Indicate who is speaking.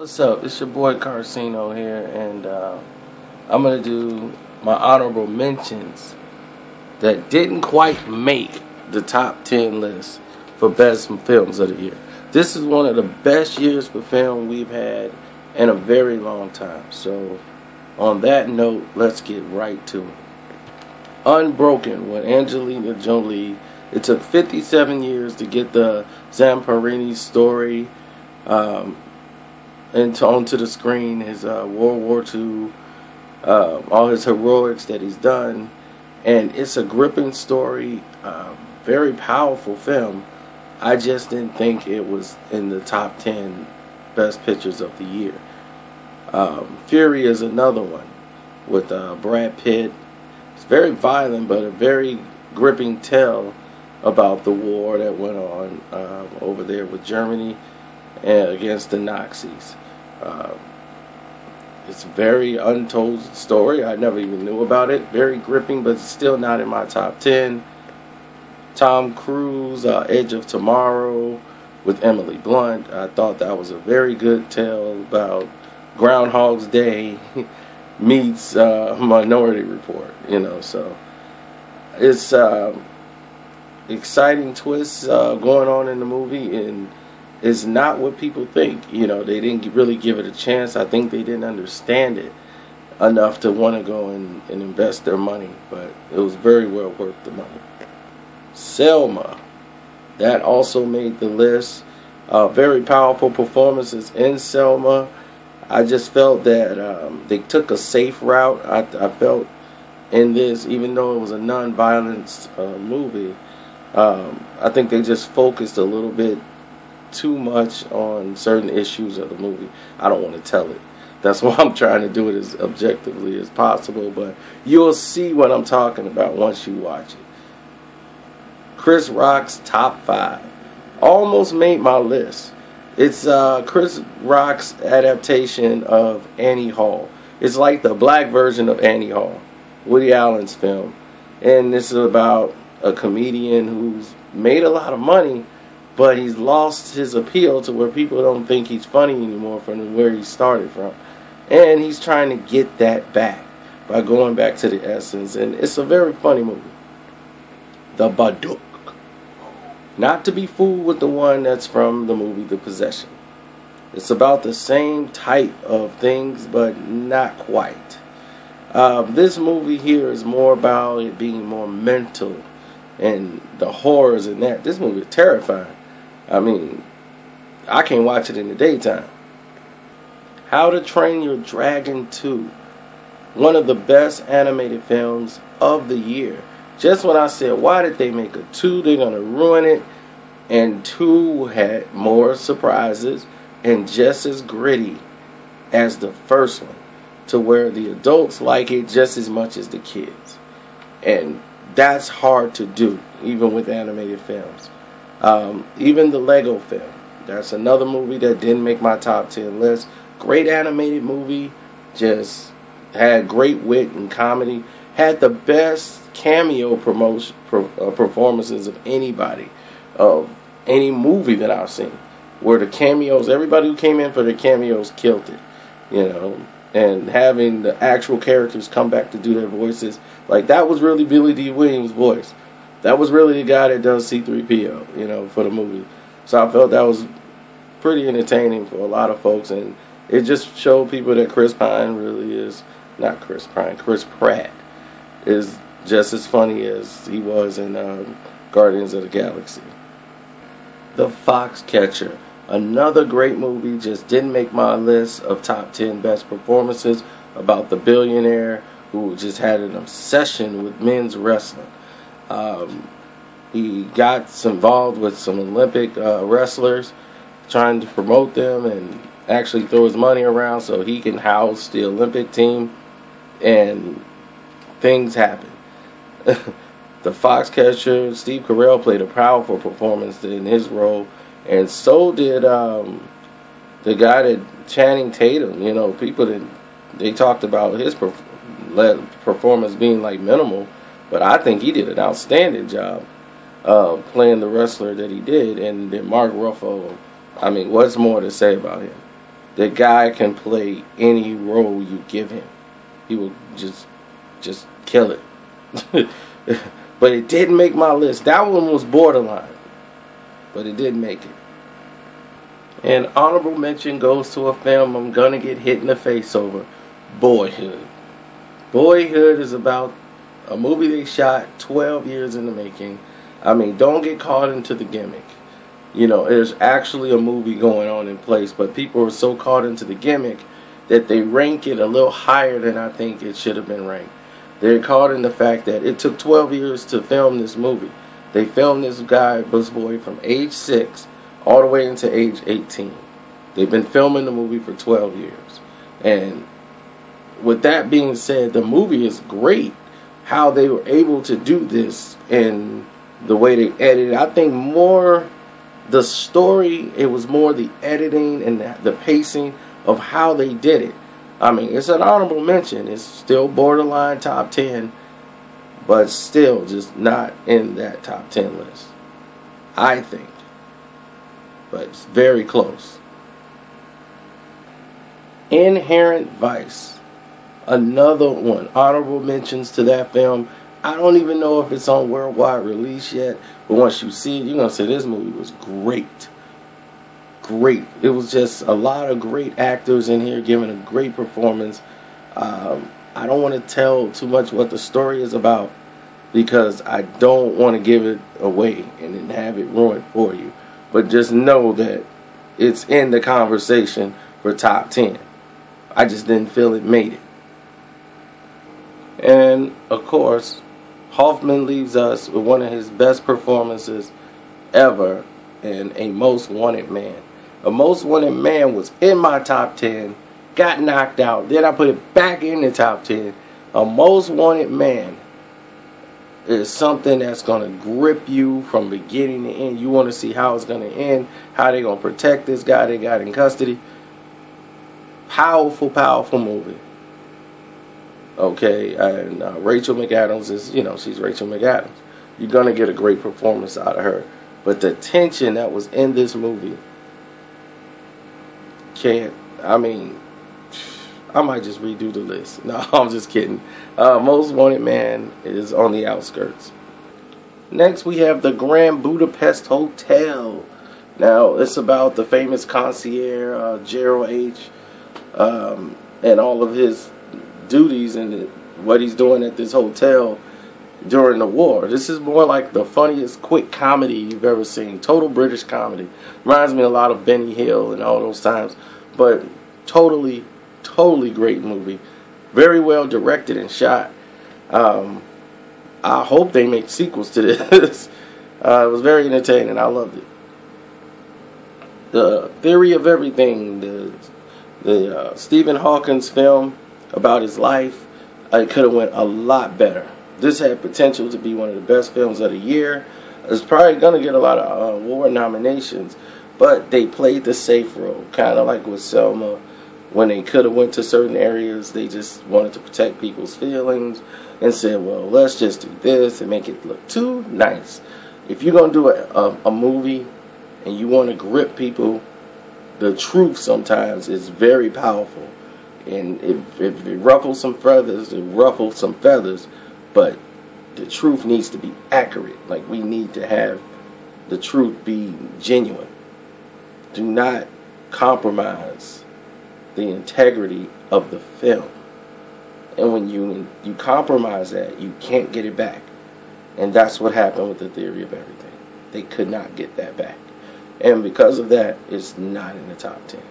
Speaker 1: What's up? It's your boy Carcino here, and I'm gonna do my honorable mentions that didn't quite make the top 10 list for best films of the year. This is one of the best years for film we've had in a very long time. So, on that note, let's get right to it. Unbroken with Angelina Jolie. It took 57 years to get the Zamparini story and onto the screen, his World War II, all his heroics that he's done. And it's a gripping story, very powerful film. I just didn't think it was in the top 10 best pictures of the year. Fury is another one with Brad Pitt. It's very violent, but a very gripping tale about the war that went on over there with Germany against the Nazis. It's a very untold story. I never even knew about it. Very gripping, but it's still not in my top 10. Tom Cruise, Edge of Tomorrow with Emily Blunt. I thought that was a very good tale about Groundhog's Day meets Minority Report. So it's exciting twists going on in the movie, and it's not what people think. They didn't really give it a chance. I think they didn't understand it enough to want to go and invest their money, but it was very well worth the money. Selma, that also made the list. Very powerful performances in Selma. I just felt that they took a safe route. I felt in this, even though it was a non-violence movie, I think they just focused a little bit too much on certain issues of the movie. I don't want to tell it. That's why I'm trying to do it as objectively as possible, but you'll see what I'm talking about once you watch it. Chris Rock's top 5 almost made my list. It's Chris Rock's adaptation of Annie Hall. It's like the black version of Annie Hall, Woody Allen's film. And this is about a comedian who's made a lot of money, but he's lost his appeal to where people don't think he's funny anymore from where he started from. And he's trying to get that back by going back to the essence. And it's a very funny movie. The Babadook. Not to be fooled with the one that's from the movie The Possession. It's about the same type of things, but not quite. This movie here is more about it being more mental and the horrors in that. This movie is terrifying. I mean, I can't watch it in the daytime. How to Train Your Dragon 2. One of the best animated films of the year. Just when I said, why did they make a 2? They're going to ruin it. And 2 had more surprises and just as gritty as the first one, to where the adults like it just as much as the kids. And that's hard to do, even with animated films. Even the Lego film. That's another movie that didn't make my top 10 list. Great animated movie. Just had great wit and comedy. Had the best cameo performances of anybody, of any movie that I've seen, where the cameos, everybody who came in for the cameos killed it, and having the actual characters come back to do their voices, like that was really Billy D. Williams' voice. That was really the guy that does C-3PO, for the movie. So I felt that was pretty entertaining for a lot of folks, and it just showed people that Chris Pratt is just as funny as he was in Guardians of the Galaxy. The Foxcatcher, another great movie, just didn't make my list of top 10 best performances, about the billionaire who just had an obsession with men's wrestling. He got involved with some Olympic wrestlers, trying to promote them and actually throw his money around so he can house the Olympic team, and things happen. The Foxcatcher, Steve Carell played a powerful performance in his role, and so did the guy that Channing Tatum. People they talked about his performance being like minimal, but I think he did an outstanding job playing the wrestler that he did. And then Mark Ruffalo, I mean, what's more to say about him? The guy can play any role you give him. He will just kill it. But it didn't make my list. That one was borderline, but it did make it. And honorable mention goes to a film I'm gonna get hit in the face over, Boyhood. Boyhood is about a movie they shot 12 years in the making. I mean, don't get caught into the gimmick. You know, there's actually a movie going on in place, but people are so caught into the gimmick that they rank it a little higher than I think it should have been ranked. They're caught in the fact that it took 12 years to film this movie. They filmed this guy, this boy, from age 6 all the way into age 18. They've been filming the movie for 12 years. And with that being said, the movie is great. How they were able to do this and the way they edited. I think more the story, it was more the editing and the pacing of how they did it. I mean, it's an honorable mention. It's still borderline top 10, but still just not in that top 10 list, I think. But it's very close. Inherent Vice. Another one. Honorable mentions to that film. I don't even know if it's on worldwide release yet, but once you see it, you're going to say this movie was great. Great. It was just a lot of great actors in here giving a great performance. I don't want to tell too much what the story is about because I don't want to give it away and then have it ruined for you. But just know that it's in the conversation for top 10. I just didn't feel it made it. And, of course, Hoffman leaves us with one of his best performances ever in A Most Wanted Man. A Most Wanted Man was in my top 10, got knocked out, then I put it back in the top 10. A Most Wanted Man is something that's going to grip you from beginning to end. You want to see how it's going to end, how they're going to protect this guy they got in custody. Powerful, powerful movie. Okay, and Rachel McAdams is, you know, she's Rachel McAdams. You're going to get a great performance out of her. But the tension that was in this movie I might just redo the list. No, I'm just kidding. Most Wanted Man is on the outskirts. Next, we have the Grand Budapest Hotel. Now, it's about the famous concierge, Gerald H., and all of his duties and what he's doing at this hotel during the war. This is more like the funniest quick comedy you've ever seen. Total British comedy. Reminds me a lot of Benny Hill and all those times. But totally great movie. Very well directed and shot. I hope they make sequels to this. It was very entertaining. I loved it. The Theory of Everything, the Stephen Hawking's film about his life, it could have went a lot better. This had potential to be one of the best films of the year. It's probably going to get a lot of award nominations, but they played the safe role, kind of like with Selma. When they could have went to certain areas, they just wanted to protect people's feelings and said, well, let's just do this and make it look too nice. If you're going to do a movie and you want to grip people, the truth sometimes is very powerful. And if it ruffles some feathers, it ruffles some feathers. But the truth needs to be accurate. Like, we need to have the truth be genuine. Do not compromise the integrity of the film. And when you compromise that, you can't get it back. And that's what happened with The Theory of Everything. They could not get that back. And because of that, it's not in the top 10.